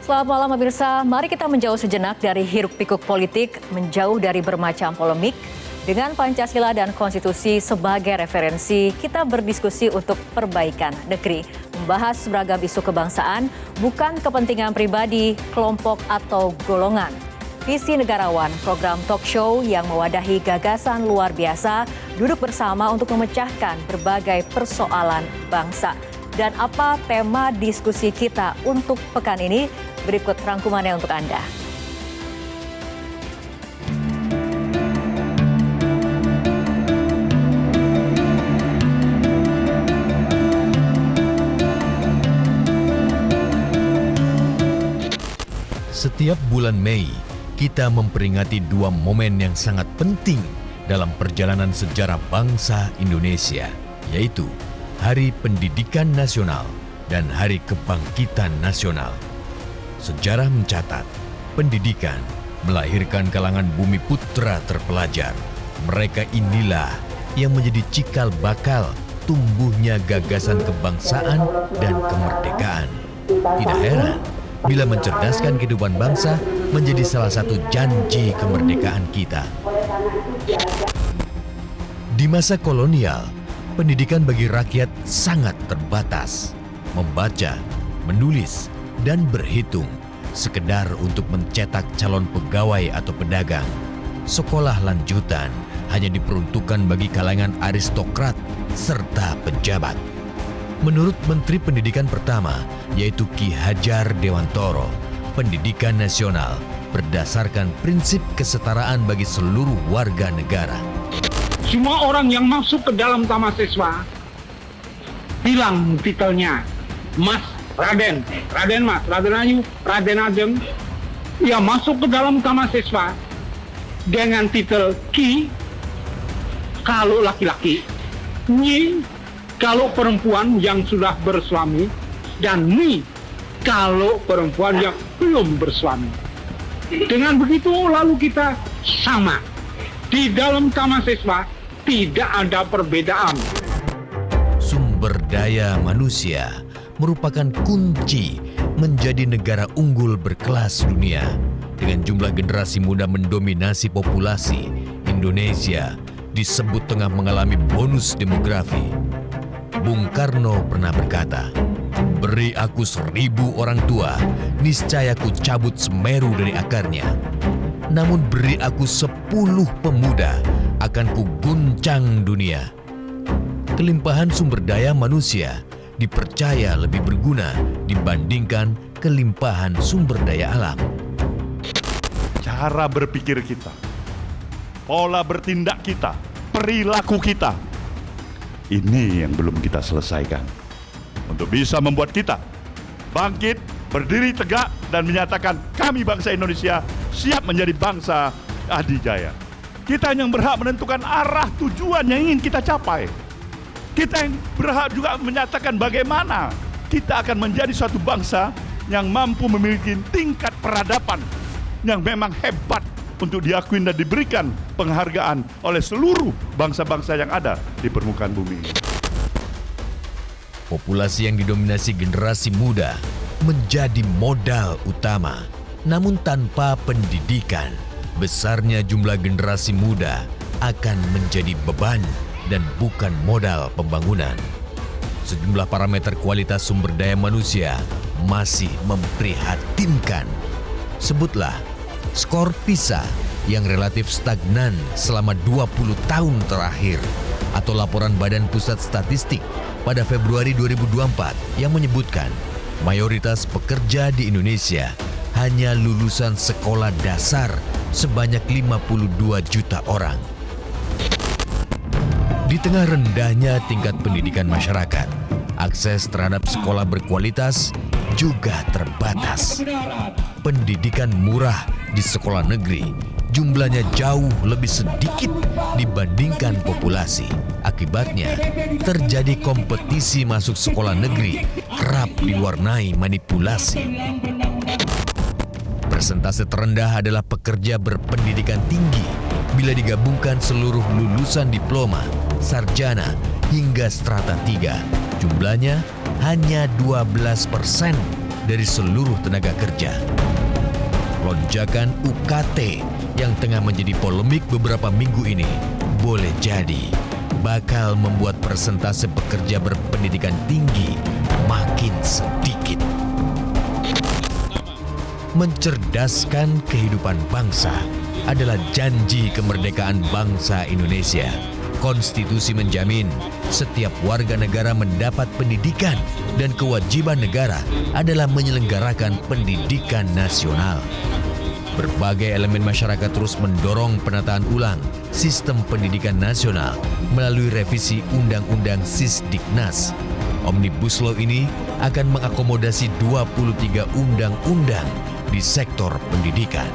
Selamat malam pemirsa, mari kita menjauh sejenak dari hiruk-pikuk politik, menjauh dari bermacam polemik. Dengan Pancasila dan Konstitusi sebagai referensi, kita berdiskusi untuk perbaikan negeri. Membahas beragam isu kebangsaan, bukan kepentingan pribadi, kelompok atau golongan. Visi Negarawan, program talk show yang mewadahi gagasan luar biasa, duduk bersama untuk memecahkan berbagai persoalan bangsa. Dan apa tema diskusi kita untuk pekan ini? Berikut rangkumannya untuk Anda. Setiap bulan Mei, kita memperingati dua momen yang sangat penting dalam perjalanan sejarah bangsa Indonesia, yaitu Hari Pendidikan Nasional dan Hari Kebangkitan Nasional. Sejarah mencatat, pendidikan melahirkan kalangan bumi putra terpelajar. Mereka inilah yang menjadi cikal bakal tumbuhnya gagasan kebangsaan dan kemerdekaan. Tidak heran bila mencerdaskan kehidupan bangsa menjadi salah satu janji kemerdekaan kita. Di masa kolonial, pendidikan bagi rakyat sangat terbatas. Membaca, menulis, dan berhitung sekedar untuk mencetak calon pegawai atau pedagang. Sekolah lanjutan hanya diperuntukkan bagi kalangan aristokrat serta pejabat. Menurut Menteri Pendidikan pertama, yaitu Ki Hadjar Dewantoro, pendidikan nasional berdasarkan prinsip kesetaraan bagi seluruh warga negara. Semua orang yang masuk ke dalam taman siswa bilang titelnya Mas, Raden, Raden Mas, Raden Ayu, Raden Ajeng. Ia masuk ke dalam taman siswa dengan titel Ki kalau laki-laki, Nyi kalau perempuan yang sudah bersuami, dan Mi kalau perempuan yang belum bersuami. Dengan begitu lalu kita sama. Di dalam taman siswa tidak ada perbedaan. Sumber daya manusia merupakan kunci menjadi negara unggul berkelas dunia. Dengan jumlah generasi muda mendominasi populasi, Indonesia disebut tengah mengalami bonus demografi. Bung Karno pernah berkata, "Beri aku 1000 orang tua, niscaya ku cabut Semeru dari akarnya. Namun beri aku 10 pemuda, akan ku guncang dunia." Kelimpahan sumber daya manusia dipercaya lebih berguna dibandingkan kelimpahan sumber daya alam. Cara berpikir kita, pola bertindak kita, perilaku kita, ini yang belum kita selesaikan. Untuk bisa membuat kita bangkit, berdiri tegak, dan menyatakan kami bangsa Indonesia siap menjadi bangsa adijaya. Kita yang berhak menentukan arah tujuan yang ingin kita capai. Kita yang berhak juga menyatakan bagaimana kita akan menjadi suatu bangsa yang mampu memiliki tingkat peradaban yang memang hebat untuk diakui dan diberikan penghargaan oleh seluruh bangsa-bangsa yang ada di permukaan bumi. Populasi yang didominasi generasi muda menjadi modal utama. Namun tanpa pendidikan, besarnya jumlah generasi muda akan menjadi beban dan bukan modal pembangunan. Sejumlah parameter kualitas sumber daya manusia masih memprihatinkan. Sebutlah skor PISA yang relatif stagnan selama 20 tahun terakhir, atau laporan Badan Pusat Statistik pada Februari 2024 yang menyebutkan mayoritas pekerja di Indonesia hanya lulusan sekolah dasar sebanyak 52 juta orang. Di tengah rendahnya tingkat pendidikan masyarakat, akses terhadap sekolah berkualitas juga terbatas. Pendidikan murah di sekolah negeri jumlahnya jauh lebih sedikit dibandingkan populasi. Akibatnya, terjadi kompetisi masuk sekolah negeri kerap diwarnai manipulasi. Persentase terendah adalah pekerja berpendidikan tinggi bila digabungkan seluruh lulusan diploma, sarjana, hingga strata 3. Jumlahnya hanya 12% dari seluruh tenaga kerja. Lonjakan UKT yang tengah menjadi polemik beberapa minggu ini boleh jadi bakal membuat persentase pekerja berpendidikan tinggi makin sedikit. Mencerdaskan kehidupan bangsa adalah janji kemerdekaan bangsa Indonesia. Konstitusi menjamin setiap warga negara mendapat pendidikan dan kewajiban negara adalah menyelenggarakan pendidikan nasional. Berbagai elemen masyarakat terus mendorong penataan ulang sistem pendidikan nasional melalui revisi Undang-Undang Sisdiknas. Omnibus Law ini akan mengakomodasi 23 undang-undang di sektor pendidikan.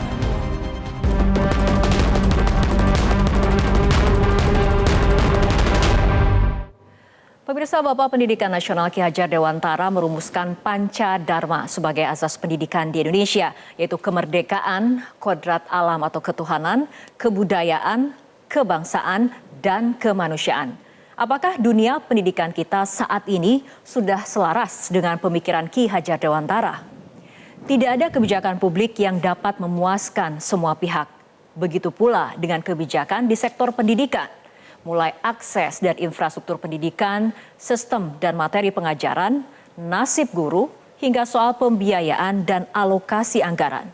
Pemirsa, Bapak Pendidikan Nasional Ki Hajar Dewantara merumuskan Panca Dharma sebagai asas pendidikan di Indonesia, yaitu kemerdekaan, kodrat alam atau ketuhanan, kebudayaan, kebangsaan, dan kemanusiaan. Apakah dunia pendidikan kita saat ini sudah selaras dengan pemikiran Ki Hajar Dewantara? Tidak ada kebijakan publik yang dapat memuaskan semua pihak. Begitu pula dengan kebijakan di sektor pendidikan. Mulai akses dan infrastruktur pendidikan, sistem dan materi pengajaran, nasib guru, hingga soal pembiayaan dan alokasi anggaran.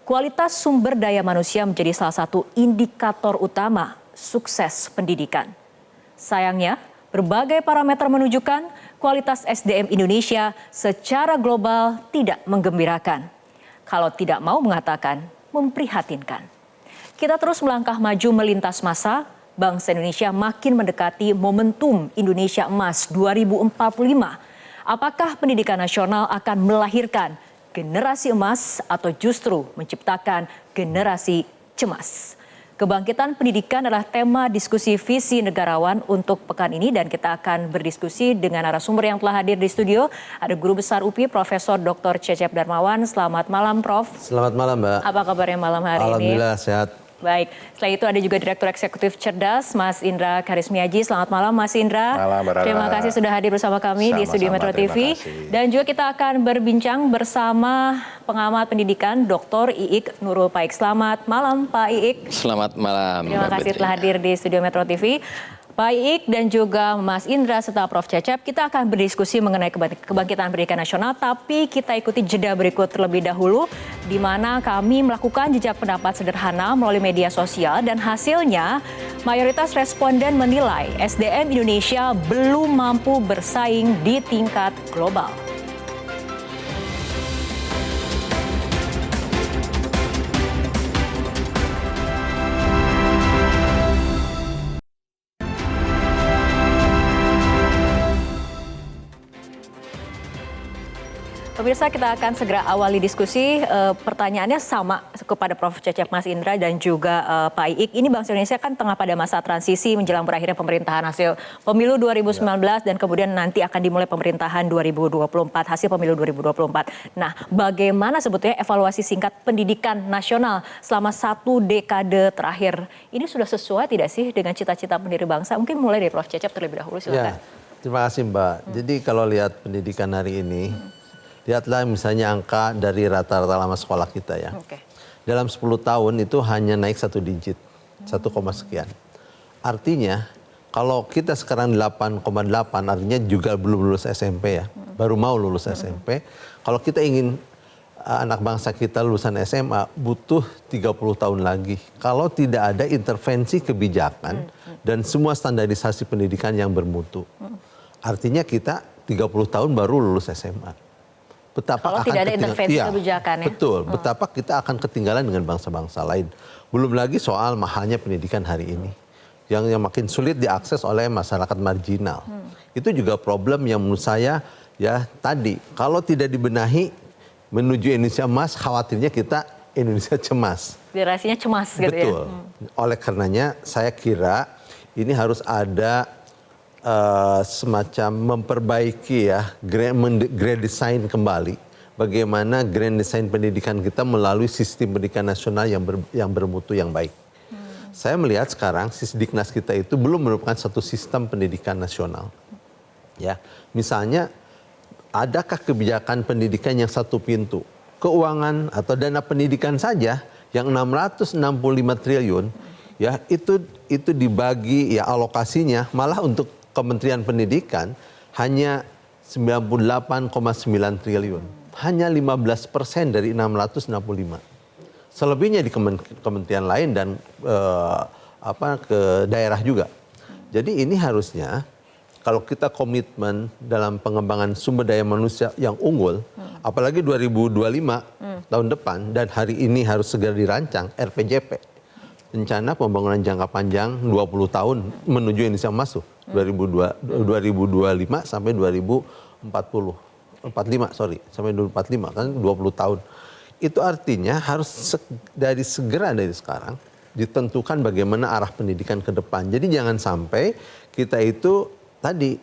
Kualitas sumber daya manusia menjadi salah satu indikator utama sukses pendidikan. Sayangnya, berbagai parameter menunjukkan kualitas SDM Indonesia secara global tidak menggembirakan. Kalau tidak mau mengatakan, memprihatinkan. Kita terus melangkah maju melintas masa. Bangsa Indonesia makin mendekati momentum Indonesia Emas 2045. Apakah pendidikan nasional akan melahirkan generasi emas atau justru menciptakan generasi cemas? Kebangkitan pendidikan adalah tema diskusi visi negarawan untuk pekan ini dan kita akan berdiskusi dengan narasumber yang telah hadir di studio. Ada Guru Besar UPI Profesor Dr. Cecep Darmawan. Selamat malam, Prof. Selamat malam, Mbak. Apa kabarnya malam hari ini? Alhamdulillah sehat. Baik, selain itu ada juga Direktur Eksekutif Cerdas, Mas Indra Karismiaji. Selamat malam, Mas Indra. Malam, Mbak Rara. Terima kasih sudah hadir bersama kami di Studio Metro TV. Dan juga kita akan berbincang bersama pengamat pendidikan, Dr. Iik Nurul Paik. Selamat malam, Pak Iik. Selamat malam. Terima kasih telah hadir di Studio Metro TV. Pak Iik dan juga Mas Indra serta Prof. Cecep, kita akan berdiskusi mengenai kebangkitan pendidikan nasional, tapi kita ikuti jeda berikut terlebih dahulu, di mana kami melakukan jejak pendapat sederhana melalui media sosial dan hasilnya mayoritas responden menilai SDM Indonesia belum mampu bersaing di tingkat global. Pemirsa, kita akan segera awali diskusi. Pertanyaannya sama kepada Prof. Cecep, Mas Indra, dan juga Pak Iik. Ini bangsa Indonesia kan tengah pada masa transisi menjelang berakhirnya pemerintahan hasil pemilu 2019 dan kemudian nanti akan dimulai pemerintahan 2024, hasil pemilu 2024. Nah, bagaimana sebetulnya evaluasi singkat pendidikan nasional selama 1 dekade terakhir? Ini sudah sesuai tidak sih dengan cita-cita pendiri bangsa? Mungkin mulai dari Prof. Cecep terlebih dahulu, silakan. Ya, terima kasih, Mbak. Jadi kalau lihat pendidikan hari ini, lihatlah misalnya angka dari rata-rata lama sekolah kita ya. Oke. Dalam 10 tahun itu hanya naik 1 digit, 1, sekian. Artinya kalau kita sekarang 8,8 artinya juga belum lulus SMP ya. Baru mau lulus SMP. Kalau kita ingin anak bangsa kita lulusan SMA butuh 30 tahun lagi. Kalau tidak ada intervensi kebijakan dan semua standarisasi pendidikan yang bermutu. Artinya kita 30 tahun baru lulus SMA. Betapa kalau akan tidak ada intervensi kebijakan ya. Betul, betapa kita akan ketinggalan dengan bangsa-bangsa lain. Belum lagi soal mahalnya pendidikan hari ini. Yang makin sulit diakses oleh masyarakat marginal. Itu juga problem yang menurut saya ya tadi. Kalau tidak dibenahi menuju Indonesia emas, khawatirnya kita Indonesia cemas. Generasinya cemas gitu ya. Betul. Oleh karenanya saya kira ini harus ada semacam memperbaiki ya, grand design kembali. Bagaimana grand design pendidikan kita melalui sistem pendidikan nasional yang bermutu yang baik. Saya melihat sekarang Sisdiknas kita itu belum merupakan satu sistem pendidikan nasional. Ya, misalnya adakah kebijakan pendidikan yang satu pintu? Keuangan atau dana pendidikan saja yang 665 triliun, ya itu dibagi ya alokasinya malah untuk Kementerian Pendidikan hanya 98,9 triliun. Hanya 15% dari 665. Selebihnya di kementerian lain dan ke daerah juga. Jadi ini harusnya kalau kita komitmen dalam pengembangan sumber daya manusia yang unggul, apalagi 2025 tahun depan dan hari ini harus segera dirancang RPJP, rencana pembangunan jangka panjang 20 tahun menuju Indonesia Emas 2025 sampai sampai 2045 kan 20 tahun. Itu artinya harus dari sekarang ditentukan bagaimana arah pendidikan ke depan. Jadi jangan sampai kita itu tadi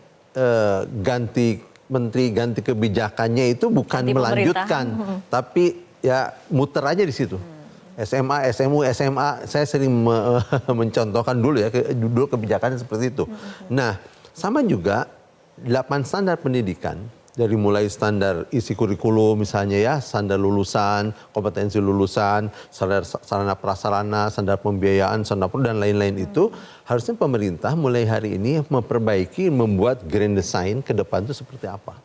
ganti menteri, ganti kebijakannya itu bukan ganti melanjutkan, tapi ya muter aja di situ. SMA, SMU, SMA, saya sering mencontohkan dulu ya, dulu kebijakannya seperti itu. Nah, sama juga 8 standar pendidikan, dari mulai standar isi kurikulum misalnya ya, standar lulusan, kompetensi lulusan, standar sarana prasarana, standar pembiayaan, standar dan lain-lain itu, harusnya pemerintah mulai hari ini memperbaiki, membuat grand design ke depan itu seperti apa.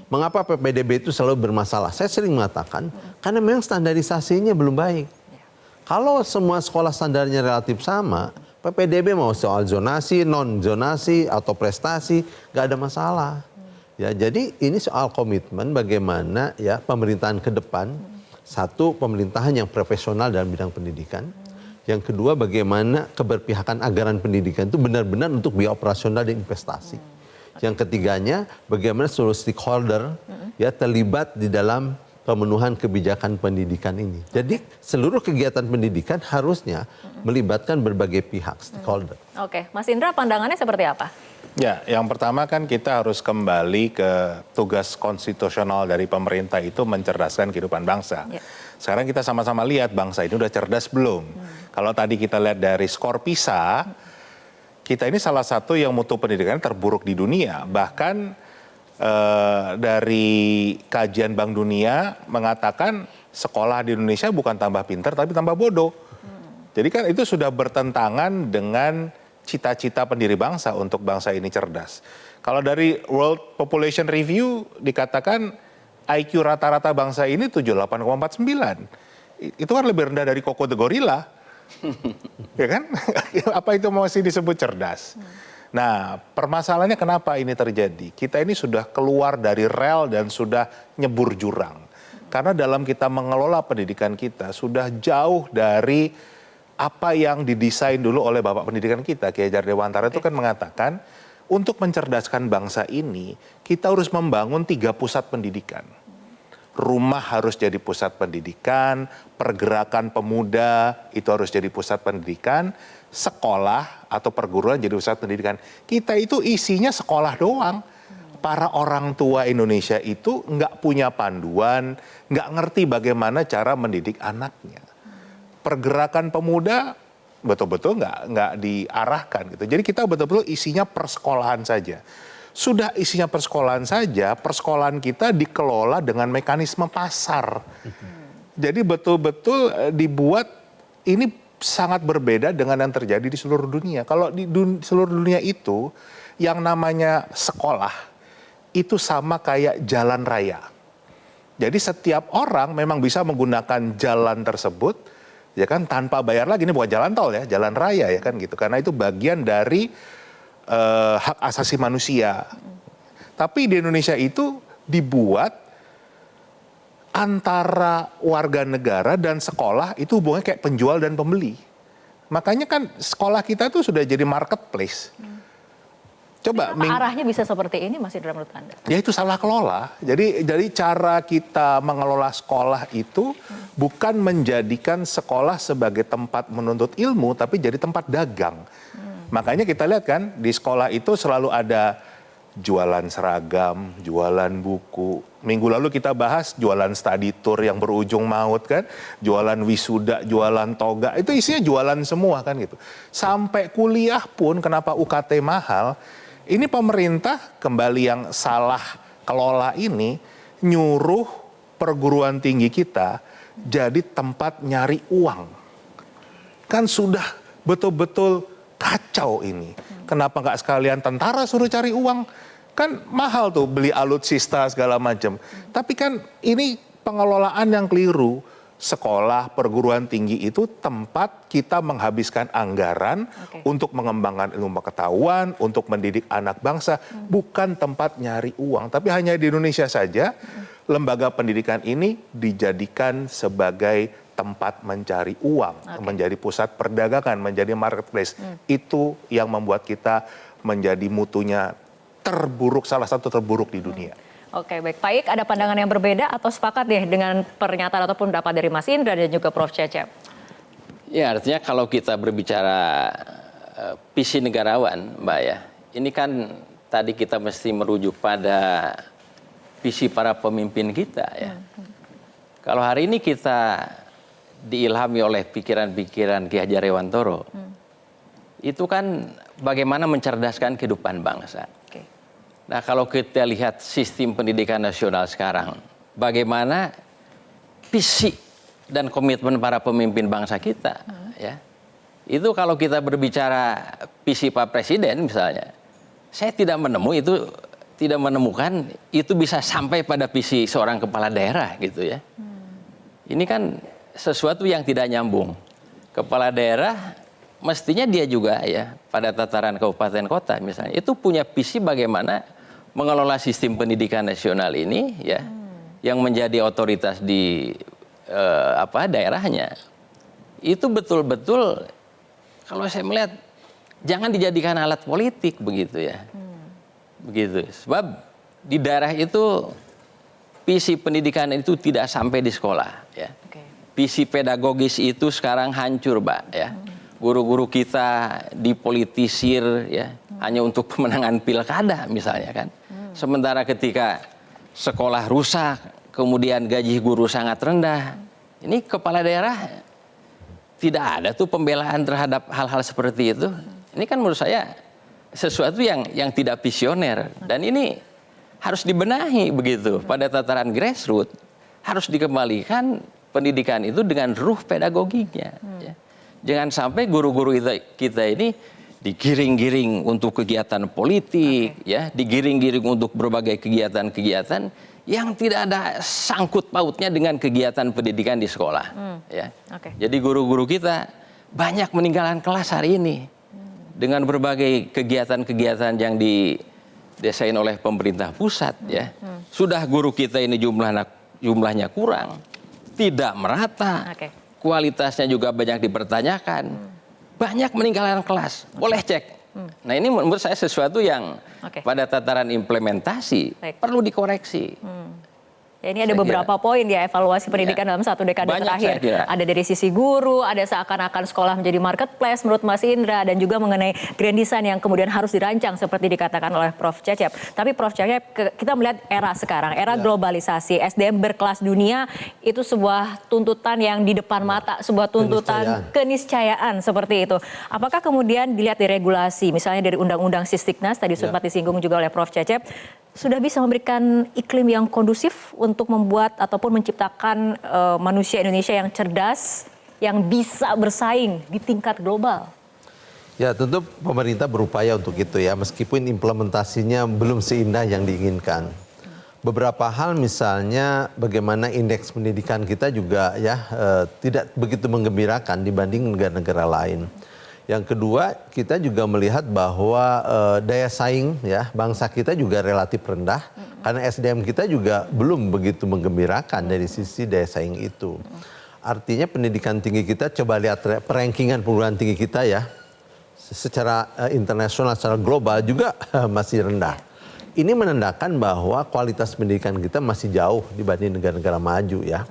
Mengapa PPDB itu selalu bermasalah? Saya sering mengatakan, karena memang standarisasinya belum baik. Kalau semua sekolah standarnya relatif sama, PPDB mau soal zonasi, non-zonasi, atau prestasi, nggak ada masalah. Ya, jadi ini soal komitmen bagaimana ya pemerintahan ke depan. Satu, pemerintahan yang profesional dalam bidang pendidikan. Yang kedua, bagaimana keberpihakan anggaran pendidikan itu benar-benar untuk biaya operasional dan investasi. Yang ketiganya, bagaimana seluruh stakeholder ya terlibat di dalam pemenuhan kebijakan pendidikan ini. Jadi seluruh kegiatan pendidikan harusnya melibatkan berbagai pihak stakeholder. Oke, Mas Indra pandangannya seperti apa? Ya, yang pertama kan kita harus kembali ke tugas konstitusional dari pemerintah itu mencerdaskan kehidupan bangsa. Ya. Sekarang kita sama-sama lihat bangsa ini udah cerdas belum. Kalau tadi kita lihat dari skor PISA, kita ini salah satu yang mutu pendidikan terburuk di dunia. Bahkan dari kajian Bank Dunia mengatakan sekolah di Indonesia bukan tambah pintar tapi tambah bodoh. Jadi kan itu sudah bertentangan dengan cita-cita pendiri bangsa untuk bangsa ini cerdas. Kalau dari World Population Review dikatakan IQ rata-rata bangsa ini 78,49. Itu kan lebih rendah dari Koko the Gorilla. Ya kan? Apa itu masih disebut cerdas? Nah, permasalahannya kenapa ini terjadi? Kita ini sudah keluar dari rel dan sudah nyebur jurang. Karena dalam kita mengelola pendidikan kita sudah jauh dari apa yang didesain dulu oleh Bapak Pendidikan kita, Ki Hajar Dewantara itu kan mengatakan, untuk mencerdaskan bangsa ini, kita harus membangun 3 pusat pendidikan. Rumah harus jadi pusat pendidikan, pergerakan pemuda itu harus jadi pusat pendidikan, sekolah atau perguruan jadi pusat pendidikan. Kita itu isinya sekolah doang. Para orang tua Indonesia itu nggak punya panduan, nggak ngerti bagaimana cara mendidik anaknya. Pergerakan pemuda betul-betul nggak diarahkan gitu. Jadi kita betul-betul isinya persekolahan saja. Sudah isinya persekolahan saja, persekolahan kita dikelola dengan mekanisme pasar. Jadi betul-betul dibuat ini sangat berbeda dengan yang terjadi di seluruh dunia. Kalau di seluruh dunia itu yang namanya sekolah itu sama kayak jalan raya. Jadi setiap orang memang bisa menggunakan jalan tersebut ya kan tanpa bayar lagi. Ini bukan jalan tol ya, jalan raya ya kan gitu. Karena itu bagian dari hak asasi manusia. Tapi di Indonesia itu dibuat antara warga negara dan sekolah itu hubungannya kayak penjual dan pembeli. Makanya kan sekolah kita tuh sudah jadi marketplace. Coba arahnya bisa seperti ini Mas Indra menurut Anda? Ya itu salah kelola. Jadi cara kita mengelola sekolah itu bukan menjadikan sekolah sebagai tempat menuntut ilmu, tapi jadi tempat dagang. Makanya kita lihat kan di sekolah itu selalu ada jualan seragam, jualan buku. Minggu lalu kita bahas jualan study tour yang berujung maut kan, jualan wisuda, jualan toga, itu isinya jualan semua kan gitu. Sampai kuliah pun kenapa UKT mahal, ini pemerintah kembali yang salah kelola ini nyuruh perguruan tinggi kita jadi tempat nyari uang. Kan sudah betul-betul kacau ini. Kenapa nggak sekalian tentara suruh cari uang? Kan mahal tuh beli alutsista segala macam. Tapi kan ini pengelolaan yang keliru. Sekolah, perguruan tinggi itu tempat kita menghabiskan anggaran untuk mengembangkan ilmu pengetahuan, untuk mendidik anak bangsa, bukan tempat nyari uang. Tapi hanya di Indonesia saja, lembaga pendidikan ini dijadikan sebagai tempat mencari uang, menjadi pusat perdagangan, menjadi marketplace. Itu yang membuat kita menjadi mutunya terburuk, salah satu terburuk di dunia. Oke, baik. Pak Ik, ada pandangan yang berbeda atau sepakat deh dengan pernyataan ataupun pendapat dari Mas Indra dan juga Prof. Cecep? Ya, artinya kalau kita berbicara visi negarawan, Mbak ya, ini kan tadi kita mesti merujuk pada visi para pemimpin kita ya. Kalau hari ini kita diilhami oleh pikiran-pikiran Ki Hajar Dewantoro, itu kan bagaimana mencerdaskan kehidupan bangsa. Nah, kalau kita lihat sistem pendidikan nasional sekarang, bagaimana visi dan komitmen para pemimpin bangsa kita, ya. Itu kalau kita berbicara visi Pak Presiden misalnya, saya tidak menemukan itu bisa sampai pada visi seorang kepala daerah gitu ya. Ini kan sesuatu yang tidak nyambung. Kepala daerah mestinya dia juga ya pada tataran kabupaten kota misalnya itu punya visi bagaimana mengelola sistem pendidikan nasional ini ya yang menjadi otoritas di daerahnya. Itu betul-betul kalau saya melihat jangan dijadikan alat politik begitu ya. Begitu. Sebab di daerah itu visi pendidikan itu tidak sampai di sekolah ya. Visi pedagogis itu sekarang hancur, Mbak ya. Guru-guru kita dipolitisir ya hanya untuk pemenangan pilkada misalnya kan. Sementara ketika sekolah rusak, kemudian gaji guru sangat rendah. Ini kepala daerah tidak ada tuh pembelaan terhadap hal-hal seperti itu. Ini kan menurut saya sesuatu yang tidak visioner dan ini harus dibenahi begitu pada tataran grassroots. Harus dikembalikan pendidikan itu dengan ruh pedagogiknya ya. Jangan sampai guru-guru kita ini digiring-giring untuk kegiatan politik, ya, digiring-giring untuk berbagai kegiatan-kegiatan yang tidak ada sangkut pautnya dengan kegiatan pendidikan di sekolah. Ya. Jadi guru-guru kita banyak meninggalkan kelas hari ini dengan berbagai kegiatan-kegiatan yang didesain oleh pemerintah pusat. Ya. Sudah guru kita ini jumlahnya kurang, tidak merata. Kualitasnya juga banyak dipertanyakan. Banyak meninggalkan kelas. Boleh cek. Nah ini menurut saya sesuatu yang pada tataran implementasi perlu dikoreksi. Ya, ini ada beberapa poin ya evaluasi pendidikan dalam satu dekade terakhir. Ada dari sisi guru, ada seakan-akan sekolah menjadi marketplace menurut Mas Indra, dan juga mengenai grand design yang kemudian harus dirancang seperti dikatakan oleh Prof. Cecep. Tapi Prof. Cecep, kita melihat era sekarang, era globalisasi, SDM berkelas dunia itu sebuah tuntutan yang di depan mata, sebuah tuntutan keniscayaan seperti itu. Apakah kemudian dilihat di regulasi, misalnya dari Undang-Undang Sisdiknas, tadi sempat disinggung juga oleh Prof. Cecep, sudah bisa memberikan iklim yang kondusif untuk membuat ataupun menciptakan manusia Indonesia yang cerdas, yang bisa bersaing di tingkat global? Ya tentu pemerintah berupaya untuk itu ya, meskipun implementasinya belum seindah yang diinginkan. Beberapa hal misalnya bagaimana indeks pendidikan kita juga ya tidak begitu menggembirakan dibanding negara-negara lain. Yang kedua, kita juga melihat bahwa daya saing ya bangsa kita juga relatif rendah karena SDM kita juga belum begitu menggembirakan dari sisi daya saing itu. Artinya pendidikan tinggi kita, coba lihat perankingan perguruan tinggi kita ya secara internasional, secara global juga masih rendah. Ini menandakan bahwa kualitas pendidikan kita masih jauh dibanding negara-negara maju ya.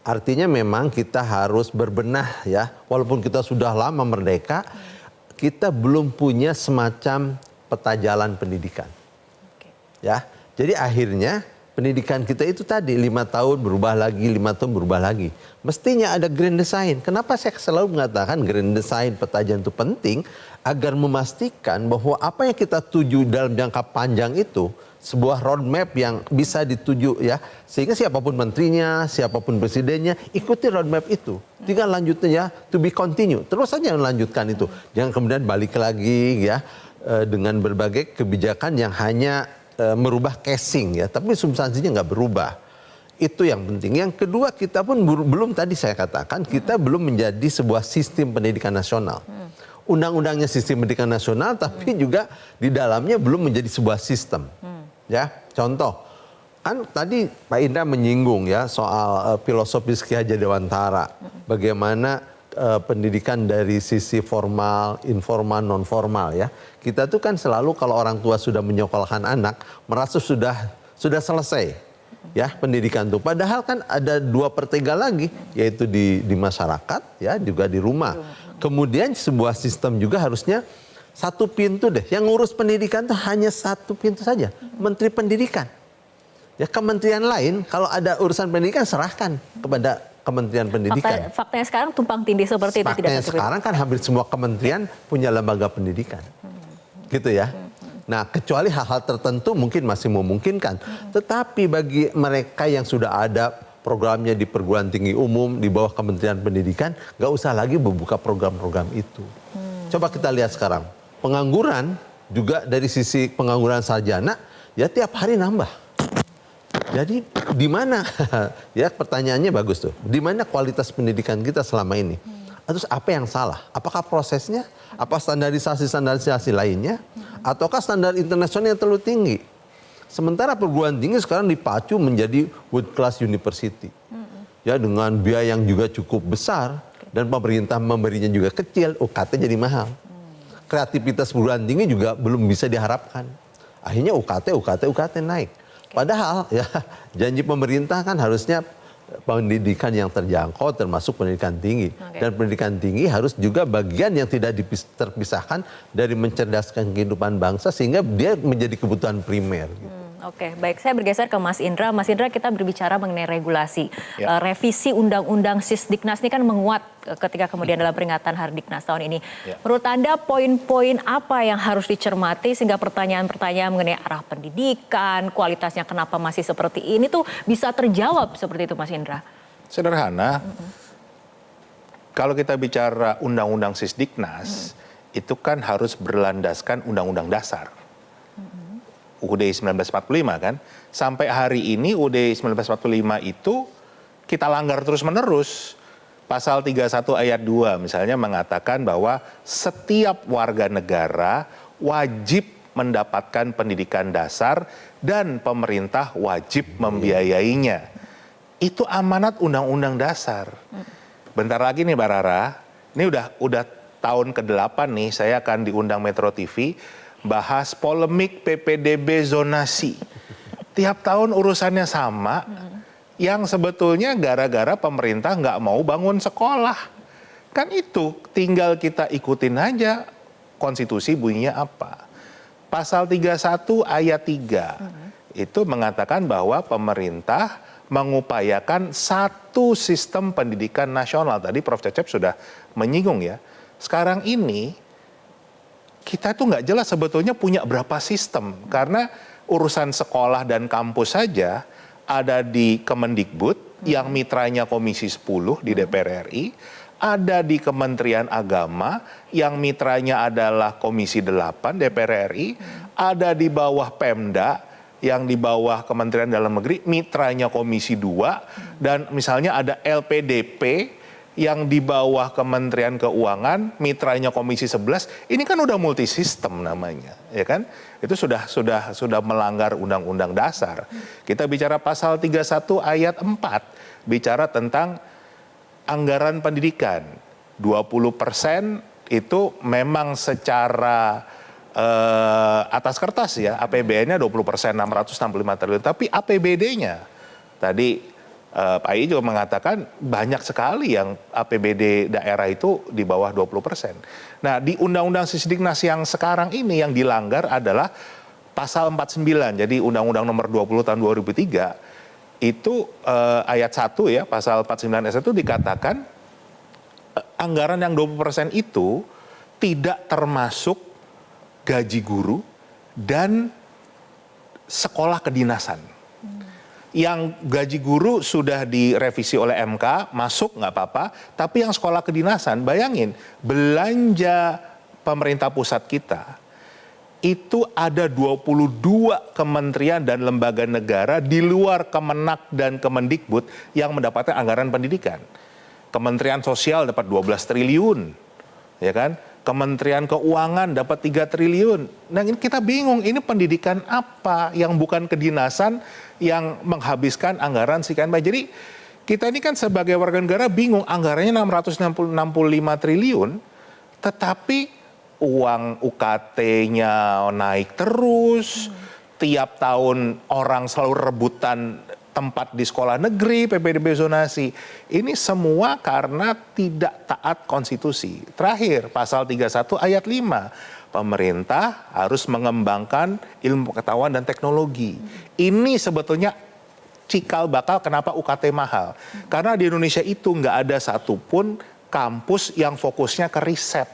Artinya memang kita harus berbenah ya, walaupun kita sudah lama merdeka, kita belum punya semacam peta jalan pendidikan. Ya, jadi akhirnya pendidikan kita itu tadi 5 tahun berubah lagi, 5 tahun berubah lagi. Mestinya ada grand design. Kenapa saya selalu mengatakan grand design peta jalan itu penting? Agar memastikan bahwa apa yang kita tuju dalam jangka panjang itu sebuah roadmap yang bisa dituju ya, sehingga siapapun menterinya, siapapun presidennya ikuti roadmap itu. Tinggal lanjutnya to be continue, terus saja melanjutkan itu. Jangan kemudian balik lagi ya dengan berbagai kebijakan yang hanya merubah casing ya, tapi substansinya nggak berubah. Itu yang penting. Yang kedua, kita pun belum, tadi saya katakan kita belum menjadi sebuah sistem pendidikan nasional. Undang-undangnya sistem pendidikan nasional, tapi juga di dalamnya belum menjadi sebuah sistem. Ya, contoh, kan tadi Pak Indra menyinggung ya soal filosofis Ki Hajar Dewantara, bagaimana pendidikan dari sisi formal, informal, non formal ya. Kita tuh kan selalu kalau orang tua sudah menyekolahkan anak merasa sudah selesai ya pendidikan tuh. Padahal kan ada 2/3 lagi, yaitu di masyarakat ya, juga di rumah. Kemudian sebuah sistem juga harusnya satu pintu deh. Yang ngurus pendidikan tuh hanya satu pintu saja, Menteri Pendidikan. Ya, kementerian lain kalau ada urusan pendidikan serahkan kepada Kementerian Pendidikan. Faktanya sekarang tumpang tindih seperti itu. Faktanya sekarang kan hampir semua kementerian punya lembaga pendidikan. Gitu ya. Nah, kecuali hal-hal tertentu mungkin masih memungkinkan. Tetapi bagi mereka yang sudah ada programnya di perguruan tinggi umum di bawah Kementerian Pendidikan, nggak usah lagi membuka program-program itu. Coba kita lihat sekarang. Pengangguran juga dari sisi pengangguran sarjana ya tiap hari nambah. Jadi di mana ya pertanyaannya bagus tuh. Di mana kualitas pendidikan kita selama ini? Terus apa yang salah? Apakah prosesnya? Apa standarisasi lainnya? Ataukah standar internasional yang terlalu tinggi? Sementara perguruan tinggi sekarang dipacu menjadi world class university. Ya, dengan biaya yang juga cukup besar dan pemerintah memberinya juga kecil, UKT jadi mahal. Kreativitas perguruan tinggi juga belum bisa diharapkan. Akhirnya UKT naik. Padahal ya janji pemerintah kan harusnya pendidikan yang terjangkau termasuk pendidikan tinggi. Dan pendidikan tinggi harus juga bagian yang tidak terpisahkan dari mencerdaskan kehidupan bangsa sehingga dia menjadi kebutuhan primer. Gitu. Oke, baik. Saya bergeser ke Mas Indra. Mas Indra, kita berbicara mengenai regulasi. Revisi Undang-Undang Sisdiknas ini kan menguat ketika kemudian dalam peringatan Hardiknas tahun ini. Menurut Anda poin-poin apa yang harus dicermati sehingga pertanyaan-pertanyaan mengenai arah pendidikan, kualitasnya kenapa masih seperti ini tuh bisa terjawab seperti itu, Mas Indra? Sederhana. Kalau kita bicara Undang-Undang Sisdiknas, itu kan harus berlandaskan Undang-Undang Dasar. UUD 1945 kan. Sampai hari ini UUD 1945 itu kita langgar terus-menerus. Pasal 31 ayat 2 misalnya mengatakan bahwa setiap warga negara wajib mendapatkan pendidikan dasar dan pemerintah wajib membiayainya. Itu amanat Undang-Undang Dasar. Bentar lagi nih Mbak Rara, ini udah tahun ke-8 nih saya akan diundang Metro TV bahas polemik PPDB zonasi. Tiap tahun urusannya sama, yang sebetulnya gara-gara pemerintah nggak mau bangun sekolah. Kan itu tinggal kita ikutin aja konstitusi bunyinya apa. Pasal 31 ayat 3 itu mengatakan bahwa pemerintah mengupayakan satu sistem pendidikan nasional. Tadi Prof. Cecep sudah menyinggung ya. Sekarang ini kita tuh nggak jelas sebetulnya punya berapa sistem. Karena urusan sekolah dan kampus saja ada di Kemendikbud yang mitranya Komisi 10 di DPR RI. Ada di Kementerian Agama yang mitranya adalah Komisi 8 DPR RI. Ada di bawah Pemda yang di bawah Kementerian Dalam Negeri mitranya Komisi 2. Dan misalnya ada LPDP yang di bawah Kementerian Keuangan, mitranya Komisi 11, ini kan udah multisistem namanya, ya kan? Itu sudah melanggar Undang-Undang Dasar. Kita bicara pasal 31 ayat 4, bicara tentang anggaran pendidikan. 20% itu memang secara atas kertas ya, APBN-nya 20%, 665 triliun, tapi APBD-nya tadi Pak I juga mengatakan banyak sekali yang APBD daerah itu di bawah 20%. Nah, di Undang-Undang Sisdiknas yang sekarang ini yang dilanggar adalah pasal 49, jadi Undang-Undang Nomor 20 tahun 2003, itu ayat 1 ya, pasal 49 itu dikatakan anggaran yang 20% itu tidak termasuk gaji guru dan sekolah kedinasan. Yang gaji guru sudah direvisi oleh MK, masuk nggak apa-apa, tapi yang sekolah kedinasan, bayangin, belanja pemerintah pusat kita, itu ada 22 kementerian dan lembaga negara di luar Kemenak dan Kemendikbud yang mendapatkan anggaran pendidikan. Kementerian Sosial dapat 12 triliun, ya kan? Kementerian Keuangan dapat 3 triliun. Nah ini kita bingung, ini pendidikan apa yang bukan kedinasan yang menghabiskan anggaran sekian banyak. Jadi kita ini kan sebagai warga negara bingung, anggarannya 665 triliun, tetapi uang UKT-nya naik terus, tiap tahun orang selalu rebutan tempat di sekolah negeri, PPDB zonasi. Ini semua karena tidak taat konstitusi. Terakhir, pasal 31 ayat 5. Pemerintah harus mengembangkan ilmu pengetahuan dan teknologi. Ini sebetulnya cikal bakal kenapa UKT mahal. Karena di Indonesia itu nggak ada satupun kampus yang fokusnya ke riset.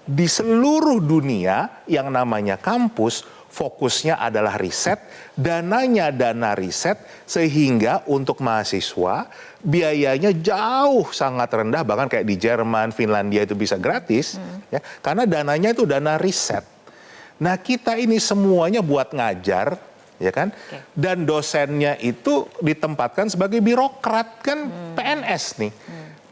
Di seluruh dunia yang namanya kampus, fokusnya adalah riset, dananya dana riset, sehingga untuk mahasiswa biayanya jauh sangat rendah, bahkan kayak di Jerman, Finlandia itu bisa gratis, ya, karena dananya itu dana riset. Nah kita ini semuanya buat ngajar, ya kan, dan dosennya itu ditempatkan sebagai birokrat, kan PNS nih.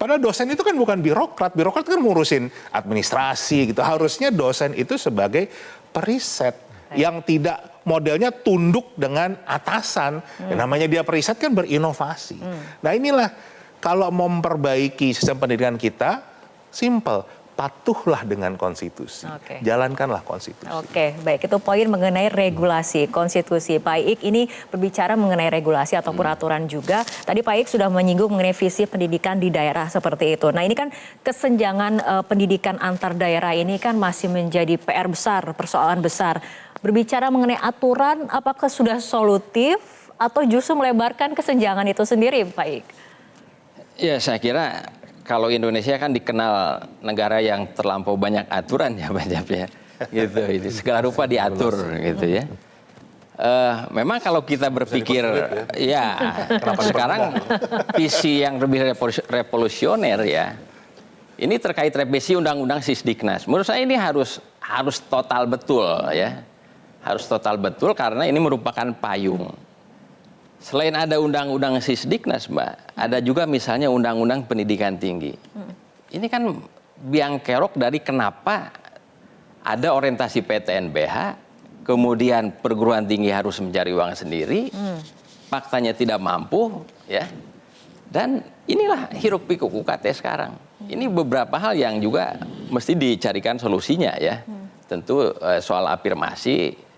Padahal dosen itu kan bukan birokrat kan ngurusin administrasi gitu. Harusnya dosen itu sebagai periset yang tidak modelnya tunduk dengan atasan. Yang namanya dia periset kan berinovasi. Nah inilah kalau mau memperbaiki sistem pendidikan kita, simple. Patuhlah dengan konstitusi. Jalankanlah konstitusi. Oke, baik. Itu poin mengenai regulasi konstitusi. Pak Iik ini berbicara mengenai regulasi atau peraturan juga. Tadi Pak Iik sudah menyinggung mengenai visi pendidikan di daerah seperti itu. Nah ini kan kesenjangan pendidikan antar daerah ini kan masih menjadi PR besar, persoalan besar. Berbicara mengenai aturan, apakah sudah solutif atau justru melebarkan kesenjangan itu sendiri, Pak Iik? Ya, saya kira kalau Indonesia kan dikenal negara yang terlampau banyak aturan ya, Pak Jab ya. Gitu, itu segala rupa diatur gitu ya. Memang kalau kita berpikir ya sekarang visi yang lebih revolusioner ya. Ini terkait revisi Undang-Undang Sisdiknas. Menurut saya ini harus total betul ya. Harus total betul karena ini merupakan payung. Selain ada Undang-Undang Sisdiknas, Mbak, ada juga misalnya Undang-Undang Pendidikan Tinggi. Ini kan biang kerok dari kenapa ada orientasi PTNBH, kemudian perguruan tinggi harus mencari uang sendiri, faktanya tidak mampu, ya. Dan inilah hiruk pikuk UKT sekarang. Ini beberapa hal yang juga mesti dicarikan solusinya, ya. Tentu soal afirmasi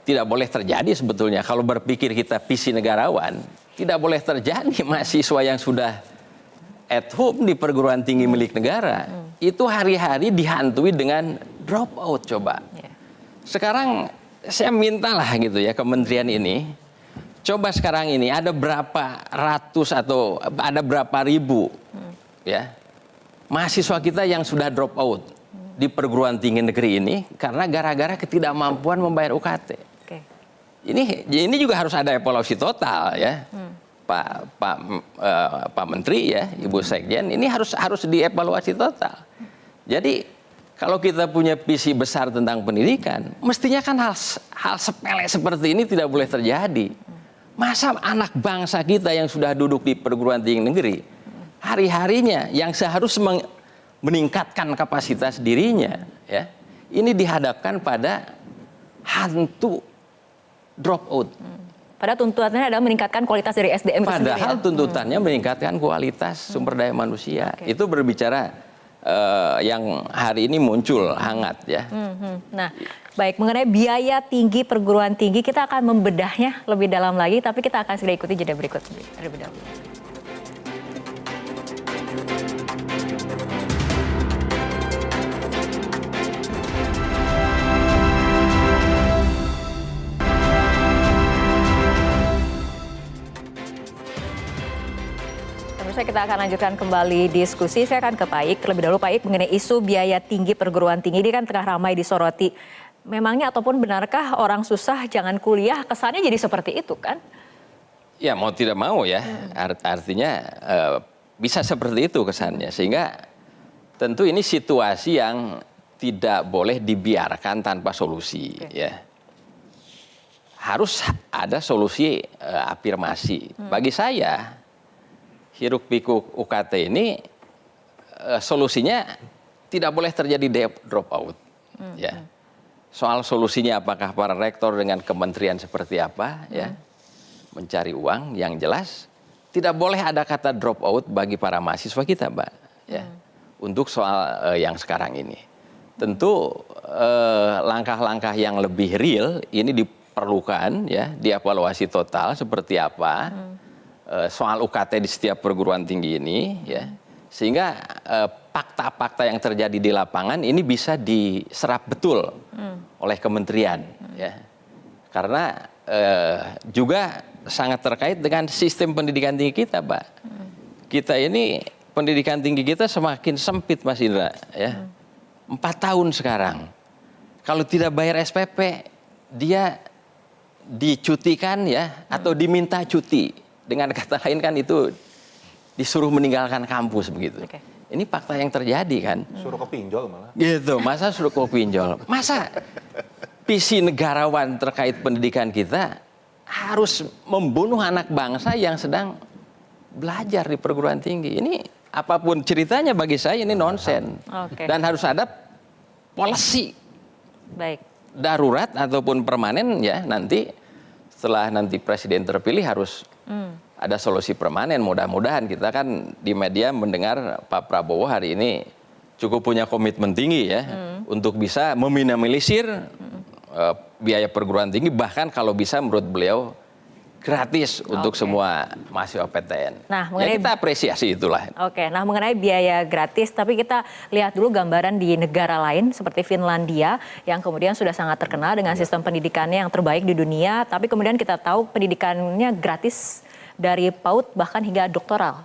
tidak boleh terjadi sebetulnya. Kalau berpikir kita visi negarawan, tidak boleh terjadi mahasiswa yang sudah at home di perguruan tinggi milik negara itu hari-hari dihantui dengan drop out coba. Sekarang saya mintalah gitu ya kementerian ini, coba sekarang ini ada berapa ratus atau ada berapa ribu ya mahasiswa kita yang sudah drop out di perguruan tinggi negeri ini karena gara-gara ketidakmampuan membayar UKT. Ini juga harus ada evaluasi total ya, Pak Menteri ya, Ibu Sekjen, ini harus dievaluasi total. Jadi kalau kita punya visi besar tentang pendidikan, mestinya kan hal sepele seperti ini tidak boleh terjadi. Masa anak bangsa kita yang sudah duduk di perguruan tinggi negeri hari-harinya yang seharusnya meningkatkan kapasitas dirinya, ya, ini dihadapkan pada hantu drop out. Padahal tuntutannya adalah meningkatkan kualitas dari SDM itu sendiri. Padahal tuntutannya meningkatkan kualitas sumber daya manusia. Itu berbicara yang hari ini muncul hangat ya. Nah, baik, mengenai biaya tinggi perguruan tinggi kita akan membedahnya lebih dalam lagi, tapi kita akan segera ikuti jeda berikut terlebih dahulu. kita akan lanjutkan kembali diskusi. Saya akan ke Pak Ik. Terlebih dahulu Pak Ik mengenai isu biaya tinggi perguruan tinggi ini kan tengah ramai disoroti. Memangnya ataupun benarkah orang susah jangan kuliah? Kesannya jadi seperti itu kan? Ya mau tidak mau ya, artinya bisa seperti itu kesannya. Sehingga tentu ini situasi yang tidak boleh dibiarkan tanpa solusi. Ya. Harus ada solusi afirmasi. Bagi saya, hiruk pikuk UKT ini solusinya tidak boleh terjadi drop out. Ya. Soal solusinya apakah para rektor dengan kementerian seperti apa, ya, mencari uang yang jelas. Tidak boleh ada kata drop out bagi para mahasiswa kita, Mbak. Ya. Untuk soal yang sekarang ini. Tentu langkah-langkah yang lebih real ini diperlukan, ya, dievaluasi total seperti apa soal UKT di setiap perguruan tinggi ini, ya, sehingga fakta-fakta yang terjadi di lapangan ini bisa diserap betul oleh kementerian, ya, karena juga sangat terkait dengan sistem pendidikan tinggi kita, Pak. Kita ini pendidikan tinggi kita semakin sempit, Mas Indra, ya. 4 tahun sekarang. Kalau tidak bayar SPP, dia dicutikan, ya, atau diminta cuti. Dengan kata lain kan itu disuruh meninggalkan kampus begitu. Okay. Ini fakta yang terjadi kan. Suruh kepinjol malah. Gitu, masa suruh kepinjol? Masa visi negarawan terkait pendidikan kita harus membunuh anak bangsa yang sedang belajar di perguruan tinggi? Ini apapun ceritanya bagi saya ini nonsen. Okay. Dan harus ada policy. Baik. Darurat ataupun permanen, ya, nanti setelah nanti presiden terpilih harus ada solusi permanen. Mudah-mudahan kita kan di media mendengar Pak Prabowo hari ini cukup punya komitmen tinggi, ya, untuk bisa meminimalisir biaya perguruan tinggi, bahkan kalau bisa menurut beliau gratis untuk semua mahasiswa PTN. Nah, mengenai, ya, kita apresiasi itulah. Oke, nah mengenai biaya gratis, tapi kita lihat dulu gambaran di negara lain seperti Finlandia yang kemudian sudah sangat terkenal dengan sistem pendidikannya yang terbaik di dunia, tapi kemudian kita tahu pendidikannya gratis dari PAUD bahkan hingga doktoral.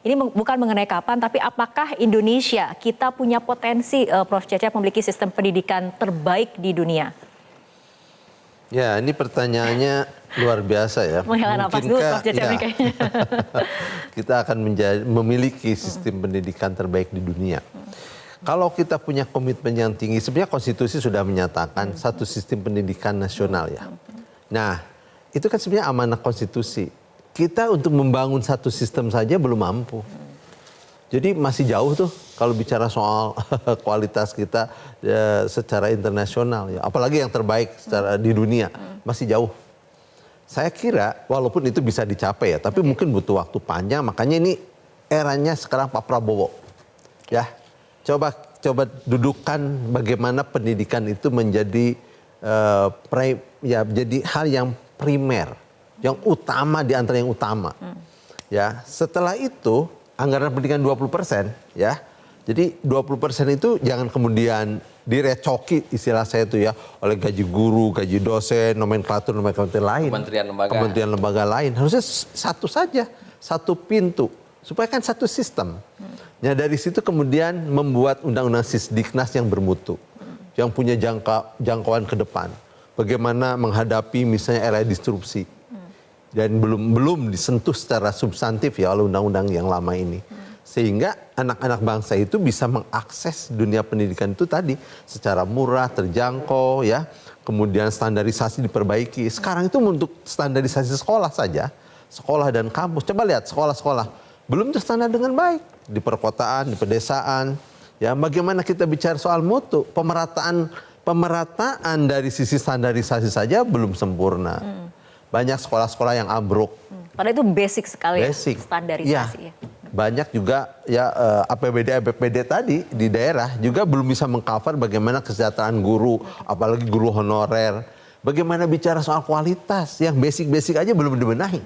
Ini bukan mengenai kapan, tapi apakah Indonesia kita punya potensi, Prof. Cecep, memiliki sistem pendidikan terbaik di dunia? Ya, ini pertanyaannya luar biasa, ya. Menghela nafas dulu, Prof. Cecep, ya. Kayaknya. Kita akan memiliki sistem pendidikan terbaik di dunia. Kalau kita punya komitmen yang tinggi, sebenarnya konstitusi sudah menyatakan satu sistem pendidikan nasional, ya. Nah, itu kan sebenarnya amanah konstitusi. Kita untuk membangun satu sistem saja belum mampu. Jadi masih jauh tuh kalau bicara soal kualitas kita secara internasional, ya. Apalagi yang terbaik secara di dunia, masih jauh. Saya kira walaupun itu bisa dicapai, ya, tapi mungkin butuh waktu panjang. Makanya ini eranya sekarang Pak Prabowo, ya. Coba dudukan bagaimana pendidikan itu menjadi jadi hal yang primer, yang utama di antara yang utama. Ya, setelah itu anggaran pendidikan 20%, ya. Jadi 20% itu jangan kemudian direcoki, istilah saya itu, ya, oleh gaji guru, gaji dosen, nomenklatur lain. Kementerian lembaga lain. Harusnya satu saja, satu pintu. Supaya kan satu sistem. Ya, dari situ kemudian membuat undang-undang Sisdiknas yang bermutu. Yang punya jangkauan ke depan. Bagaimana menghadapi misalnya era disrupsi. Dan belum disentuh secara substantif, ya, oleh undang-undang yang lama ini. Sehingga anak-anak bangsa itu bisa mengakses dunia pendidikan itu tadi secara murah, terjangkau, ya. Kemudian standarisasi diperbaiki. Sekarang itu untuk standarisasi sekolah saja, sekolah dan kampus. Coba lihat sekolah-sekolah belum terstandar dengan baik di perkotaan, di pedesaan. Ya, bagaimana kita bicara soal mutu, pemerataan dari sisi standarisasi saja belum sempurna. Banyak sekolah-sekolah yang ambruk. Padahal itu basic sekali, basic. Standarisasi. Ya. Banyak juga, ya, APBD tadi di daerah juga belum bisa mengcover bagaimana kesejahteraan guru, apalagi guru honorer. Bagaimana bicara soal kualitas, yang basic-basic aja belum dibenahi.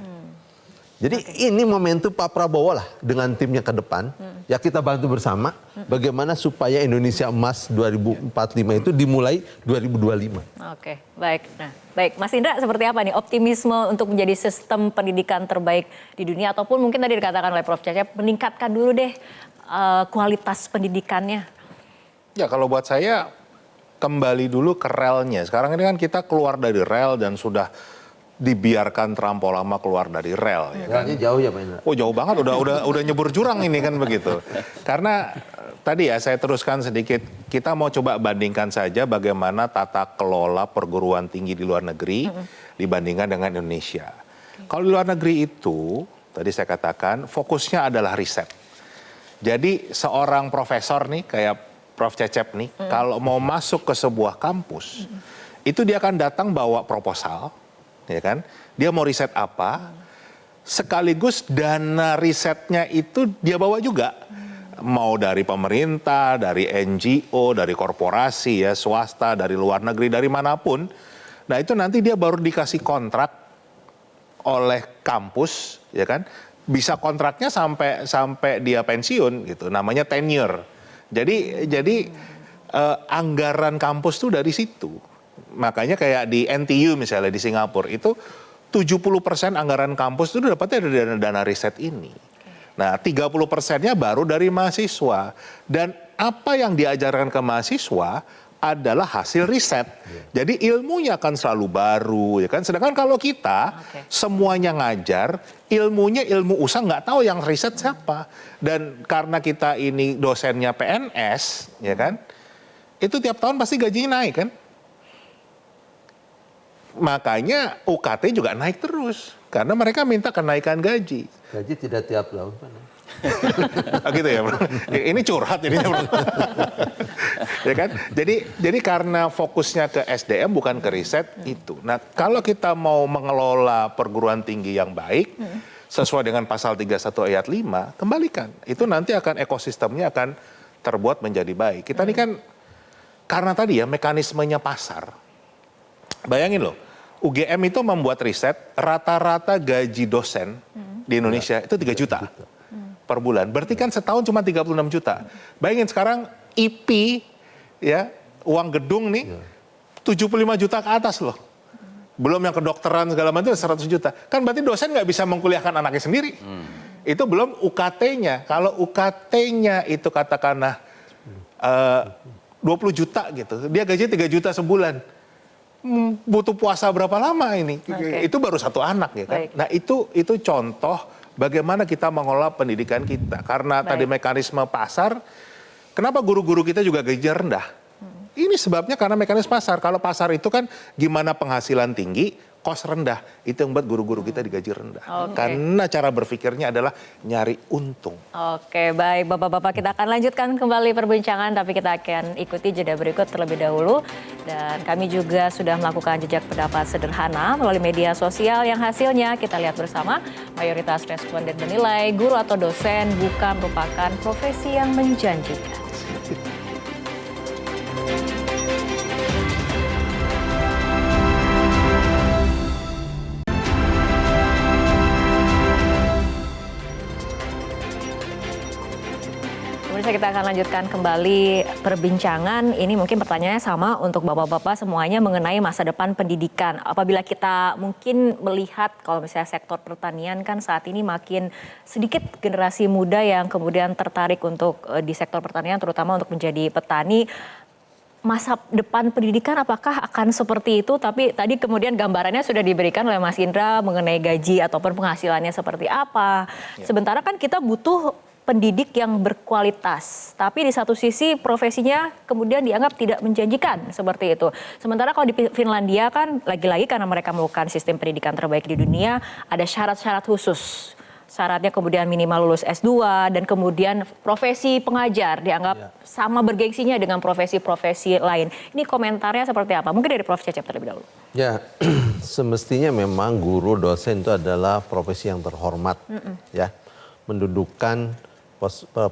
Jadi ini momentum Pak Prabowo lah dengan timnya ke depan. Ya kita bantu bersama bagaimana supaya Indonesia Emas 2045 itu dimulai 2025. Oke, baik. Nah, baik, Mas Indra seperti apa nih optimisme untuk menjadi sistem pendidikan terbaik di dunia ataupun mungkin tadi dikatakan oleh Prof. Cecep meningkatkan dulu deh kualitas pendidikannya. Ya kalau buat saya kembali dulu ke relnya. Sekarang ini kan kita keluar dari rel dan sudah dibiarkan terlampau lama keluar dari rel. Ya kan? Jauh ya Pak Indra? Oh jauh banget, udah nyebur jurang ini kan begitu. Karena tadi ya saya teruskan sedikit, kita mau coba bandingkan saja bagaimana tata kelola perguruan tinggi di luar negeri dibandingkan dengan Indonesia. Kalau di luar negeri itu, tadi saya katakan fokusnya adalah riset. Jadi seorang profesor nih kayak Prof. Cecep nih, kalau mau masuk ke sebuah kampus, itu dia akan datang bawa proposal, ya kan? Dia mau riset apa, sekaligus dana risetnya itu dia bawa juga. Mau dari pemerintah, dari NGO, dari korporasi ya, swasta, dari luar negeri, dari manapun. Nah itu nanti dia baru dikasih kontrak oleh kampus, ya kan? Bisa kontraknya sampai dia pensiun gitu, namanya tenure. Jadi anggaran kampus tuh dari situ. Makanya kayak di NTU misalnya di Singapura itu 70% anggaran kampus itu dapatnya dari dana riset ini. Nah 30%-nya baru dari mahasiswa. Dan apa yang diajarkan ke mahasiswa adalah hasil riset. Jadi ilmunya akan selalu baru, ya kan? Sedangkan kalau kita semuanya ngajar, ilmunya ilmu usaha nggak tahu yang riset siapa. Dan karena kita ini dosennya PNS, ya kan? Itu tiap tahun pasti gajinya naik kan? Makanya UKT juga naik terus karena mereka minta kenaikan gaji. Gaji tidak tiap tahun Pak. Oh gitu ya, Bro. Ini curhat jadinya, Bro. Ya kan? Jadi karena fokusnya ke SDM bukan ke riset itu. Nah, kalau kita mau mengelola perguruan tinggi yang baik sesuai dengan pasal 31 ayat 5, kembalikan. Itu nanti akan ekosistemnya akan terbuat menjadi baik. Kita ini kan karena tadi ya mekanismenya pasar. Bayangin loh, UGM itu membuat riset rata-rata gaji dosen di Indonesia itu 3 juta per bulan. Berarti kan setahun cuma 36 juta. Bayangin sekarang IP ya, uang gedung nih 75 juta ke atas loh. Belum yang kedokteran segala macam 100 juta. Kan berarti dosen nggak bisa mengkuliahkan anaknya sendiri. Itu belum UKT-nya. Kalau UKT-nya itu katakanlah 20 juta gitu. Dia gaji 3 juta sebulan. Butuh puasa berapa lama ini? Itu baru satu anak ya kan. Nah itu contoh bagaimana kita mengelola pendidikan kita. Karena tadi mekanisme pasar, kenapa guru-guru kita juga gajinya rendah? Ini sebabnya karena mekanisme pasar. Kalau pasar itu kan gimana penghasilan tinggi, kos rendah. Itu yang buat guru-guru kita digaji rendah. Karena cara berpikirnya adalah nyari untung. Oke, baik Bapak-Bapak, kita akan lanjutkan kembali perbincangan, tapi kita akan ikuti jeda berikut terlebih dahulu. Dan kami juga sudah melakukan jejak pendapat sederhana melalui media sosial yang hasilnya kita lihat bersama. Mayoritas responden menilai guru atau dosen bukan merupakan profesi yang menjanjikan. Kita akan lanjutkan kembali perbincangan. Ini mungkin pertanyaannya sama untuk Bapak-Bapak semuanya mengenai masa depan pendidikan. Apabila kita mungkin melihat kalau misalnya sektor pertanian kan saat ini makin sedikit generasi muda yang kemudian tertarik untuk di sektor pertanian terutama untuk menjadi petani. Masa depan pendidikan apakah akan seperti itu? Tapi tadi kemudian gambarannya sudah diberikan oleh Mas Indra mengenai gaji ataupun penghasilannya seperti apa. Sementara kan kita butuh pendidik yang berkualitas, tapi di satu sisi profesinya kemudian dianggap tidak menjanjikan seperti itu. Sementara kalau di Finlandia kan lagi-lagi karena mereka melakukan sistem pendidikan terbaik di dunia, ada syarat-syarat khusus. Syaratnya kemudian minimal lulus S2 dan kemudian profesi pengajar dianggap sama bergengsinya dengan profesi-profesi lain. Ini komentarnya seperti apa? Mungkin dari Prof. Cecep terlebih dahulu. Ya, semestinya memang guru dosen itu adalah profesi yang terhormat, ya, mendudukan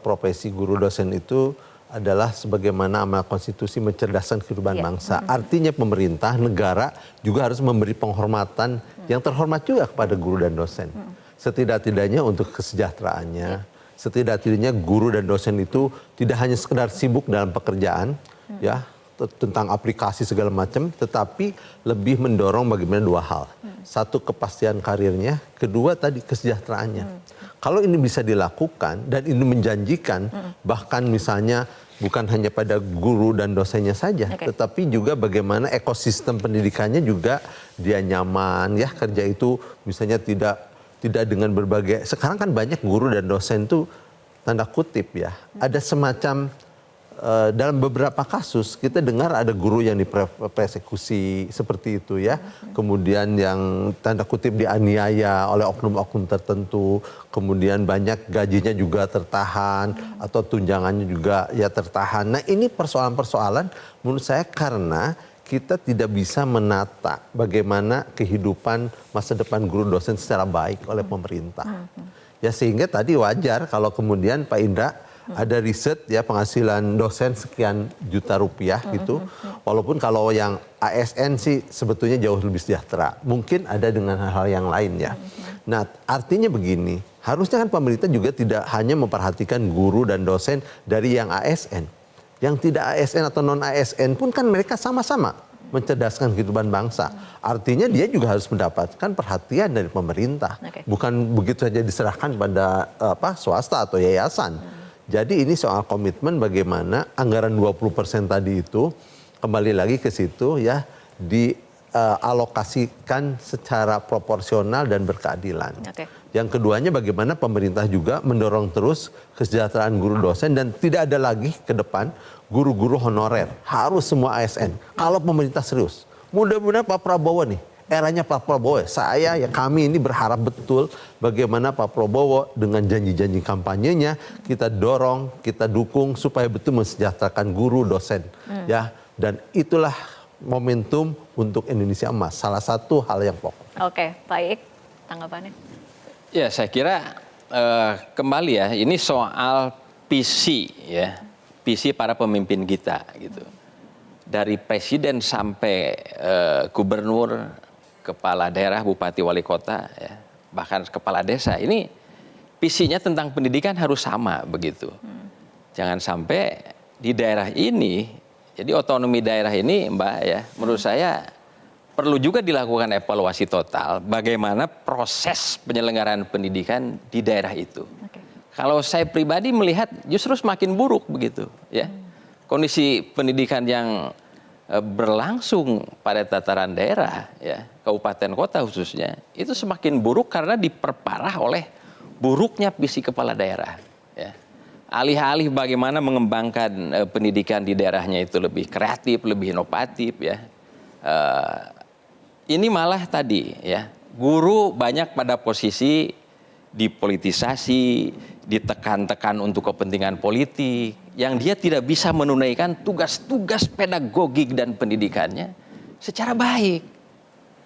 profesi guru dosen itu adalah sebagaimana amanat konstitusi mencerdaskan kehidupan bangsa. Artinya pemerintah, negara juga harus memberi penghormatan yang terhormat juga kepada guru dan dosen. Setidak-tidaknya untuk kesejahteraannya, setidak-tidaknya guru dan dosen itu tidak hanya sekedar sibuk dalam pekerjaan, ya, tentang aplikasi segala macam, tetapi lebih mendorong bagaimana dua hal. Satu, kepastian karirnya, kedua tadi kesejahteraannya. Kalau ini bisa dilakukan dan ini menjanjikan, bahkan misalnya bukan hanya pada guru dan dosennya saja, tetapi juga bagaimana ekosistem pendidikannya juga dia nyaman, ya, kerja itu misalnya tidak dengan berbagai, sekarang kan banyak guru dan dosen tuh tanda kutip ya, ada semacam dalam beberapa kasus kita dengar ada guru yang dipersekusi seperti itu ya, kemudian yang tanda kutip dianiaya oleh oknum-oknum tertentu, kemudian banyak gajinya juga tertahan atau tunjangannya juga ya tertahan. Nah ini persoalan-persoalan menurut saya karena kita tidak bisa menata bagaimana kehidupan masa depan guru dosen secara baik oleh pemerintah. Ya sehingga tadi wajar kalau kemudian Pak Indra ada riset ya penghasilan dosen sekian juta rupiah gitu. Walaupun kalau yang ASN sih sebetulnya jauh lebih sejahtera. Mungkin ada dengan hal-hal yang lain ya. Nah artinya begini, harusnya kan pemerintah juga tidak hanya memperhatikan guru dan dosen dari yang ASN. Yang tidak ASN atau non ASN pun kan mereka sama-sama mencerdaskan kehidupan bangsa. Artinya dia juga harus mendapatkan perhatian dari pemerintah. Bukan begitu saja diserahkan pada swasta atau yayasan. Jadi ini soal komitmen bagaimana anggaran 20% tadi itu kembali lagi ke situ ya dialokasikan secara proporsional dan berkeadilan. Yang keduanya bagaimana pemerintah juga mendorong terus kesejahteraan guru dosen dan tidak ada lagi ke depan guru-guru honorer. Harus semua ASN. Kalau pemerintah serius. Mudah-mudahan Pak Prabowo nih, eranya Pak Prabowo, kami ini berharap betul bagaimana Pak Prabowo dengan janji-janji kampanyenya kita dorong, kita dukung supaya betul mensejahterakan guru dosen. Ya, dan itulah momentum untuk Indonesia Emas. Salah satu hal yang pokok. Oke, Pak Ik, tanggapannya? Ya, saya kira kembali ya, ini soal visi ya, visi para pemimpin kita gitu. Dari presiden sampai gubernur, kepala daerah, bupati, wali kota, ya, bahkan kepala desa, ini visinya tentang pendidikan harus sama begitu. Jangan sampai di daerah ini, jadi otonomi daerah ini, Mbak ya, menurut saya perlu juga dilakukan evaluasi total bagaimana proses penyelenggaraan pendidikan di daerah itu. Kalau saya pribadi melihat justru semakin buruk begitu, ya. Kondisi pendidikan yang berlangsung pada tataran daerah, ya, kabupaten kota khususnya, itu semakin buruk karena diperparah oleh buruknya visi kepala daerah. Ya. Alih-alih bagaimana mengembangkan pendidikan di daerahnya itu lebih kreatif, lebih inovatif, ya. Ini malah tadi, ya, guru banyak pada posisi dipolitisasi, ditekan-tekan untuk kepentingan politik, yang dia tidak bisa menunaikan tugas-tugas pedagogik dan pendidikannya secara baik.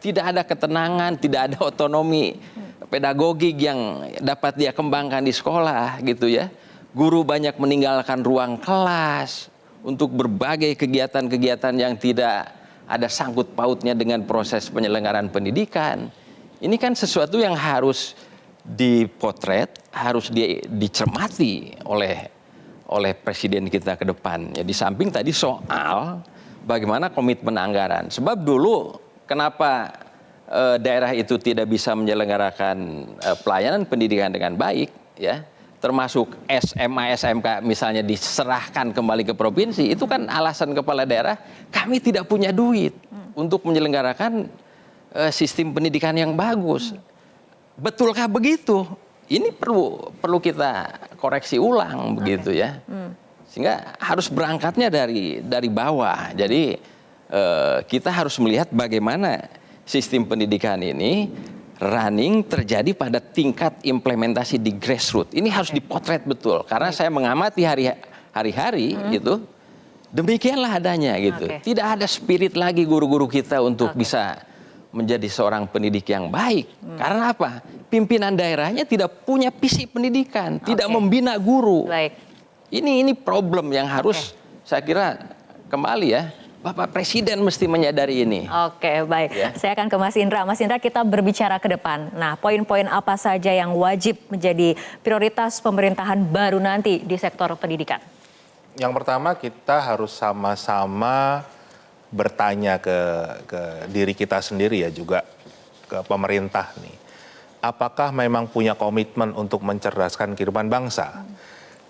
Tidak ada ketenangan, tidak ada otonomi pedagogik yang dapat dia kembangkan di sekolah gitu ya. Guru banyak meninggalkan ruang kelas untuk berbagai kegiatan-kegiatan yang tidak ada sangkut pautnya dengan proses penyelenggaraan pendidikan. Ini kan sesuatu yang harus dipotret, harus dicermati oleh presiden kita ke depan. Ya, di samping tadi soal bagaimana komitmen anggaran. Sebab dulu kenapa daerah itu tidak bisa menyelenggarakan pelayanan pendidikan dengan baik, ya, termasuk SMA, SMK misalnya diserahkan kembali ke provinsi, itu kan alasan kepala daerah, kami tidak punya duit untuk menyelenggarakan sistem pendidikan yang bagus. Betulkah begitu? Ini perlu kita koreksi ulang begitu ya. Sehingga harus berangkatnya dari bawah. Jadi kita harus melihat bagaimana sistem pendidikan ini running terjadi pada tingkat implementasi di grassroots. Ini harus dipotret betul karena saya mengamati hari-hari gitu. Demikianlah adanya gitu. Tidak ada spirit lagi guru-guru kita untuk bisa menjadi seorang pendidik yang baik. Karena apa? Pimpinan daerahnya tidak punya visi pendidikan, tidak membina guru. Ini problem yang harus saya kira kembali ya, Bapak Presiden mesti menyadari ini. Oke, baik. Ya. Saya akan ke Mas Indra. Mas Indra, kita berbicara ke depan. Nah, poin-poin apa saja yang wajib menjadi prioritas pemerintahan baru nanti di sektor pendidikan? Yang pertama kita harus sama-sama bertanya ke diri kita sendiri ya, juga ke pemerintah nih. Apakah memang punya komitmen untuk mencerdaskan kehidupan bangsa?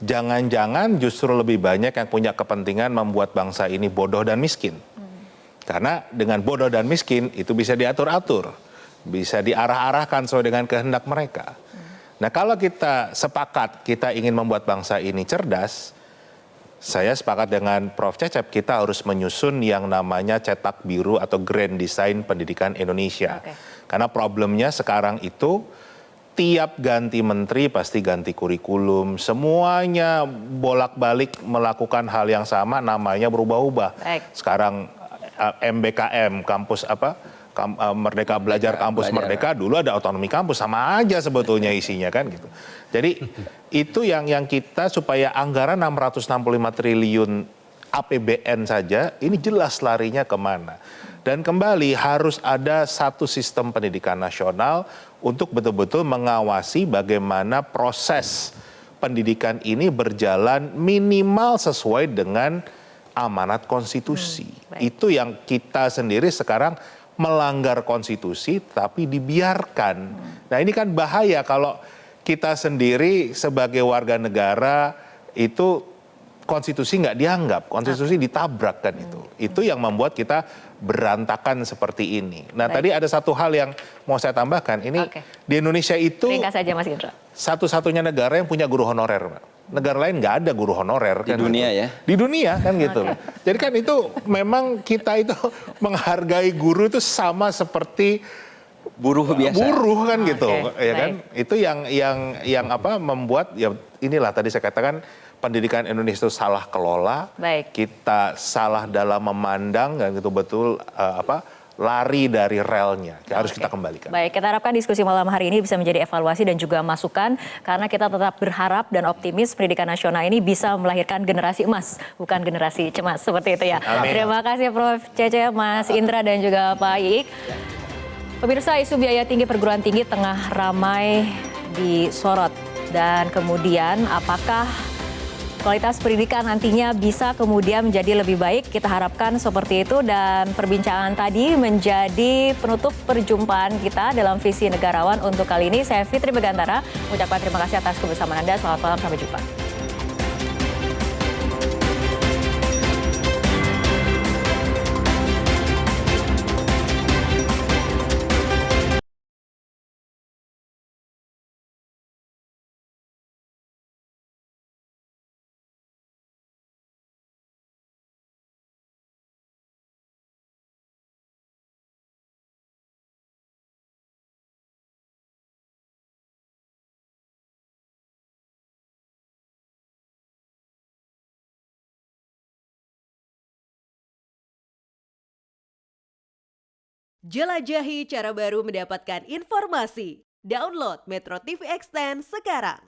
Jangan-jangan justru lebih banyak yang punya kepentingan membuat bangsa ini bodoh dan miskin. Karena dengan bodoh dan miskin itu bisa diatur-atur, bisa diarah-arahkan sesuai dengan kehendak mereka. Nah, kalau kita sepakat kita ingin membuat bangsa ini cerdas, saya sepakat dengan Prof. Cecep, kita harus menyusun yang namanya cetak biru atau Grand Design Pendidikan Indonesia. Oke. Karena problemnya sekarang itu tiap ganti menteri pasti ganti kurikulum, semuanya bolak-balik melakukan hal yang sama, namanya berubah-ubah. Baik. Sekarang MBKM, kampus apa? Merdeka Belajar Kampus Merdeka, dulu ada otonomi kampus, sama aja sebetulnya isinya kan gitu. Jadi itu yang kita supaya anggaran 665 triliun APBN saja ini jelas larinya kemana. Dan kembali harus ada satu sistem pendidikan nasional untuk betul-betul mengawasi bagaimana proses pendidikan ini berjalan minimal sesuai dengan amanat konstitusi. Itu yang kita sendiri sekarang melanggar konstitusi tapi dibiarkan. Nah, ini kan bahaya kalau kita sendiri sebagai warga negara itu konstitusi nggak dianggap, konstitusi ditabrak kan itu. Itu yang membuat kita berantakan seperti ini. Nah, tadi ada satu hal yang mau saya tambahkan. Ini di Indonesia itu Ringkas saja, Mas Indra. satu-satunya negara yang punya guru honorer, Pak. Negara lain nggak ada guru honorer. Di kan dunia gitu. ya? Di dunia kan gitu. Jadi kan itu memang kita itu menghargai guru itu sama seperti Buruh biasa. buruh kan gitu, ya baik. kan? Itu yang apa membuat ya inilah tadi saya katakan pendidikan Indonesia itu salah kelola. Baik. Kita salah dalam memandang dan gitu betul lari dari relnya. Harus kita kembalikan. Baik, kita harapkan diskusi malam hari ini bisa menjadi evaluasi dan juga masukan karena kita tetap berharap dan optimis pendidikan nasional ini bisa melahirkan generasi emas, bukan generasi cemas seperti itu ya. Amin. Terima kasih Prof. Cecep, Mas Indra dan juga Pak Iik. Pemirsa, isu biaya tinggi perguruan tinggi tengah ramai disorot dan kemudian apakah kualitas pendidikan nantinya bisa kemudian menjadi lebih baik, kita harapkan seperti itu. Dan perbincangan tadi menjadi penutup perjumpaan kita dalam Visi Negarawan untuk kali ini. Saya Fitri Begantara, mengucapkan terima kasih atas kebersamaan Anda. Selamat malam, sampai jumpa. Jelajahi cara baru mendapatkan informasi. Download Metro TV Extend sekarang.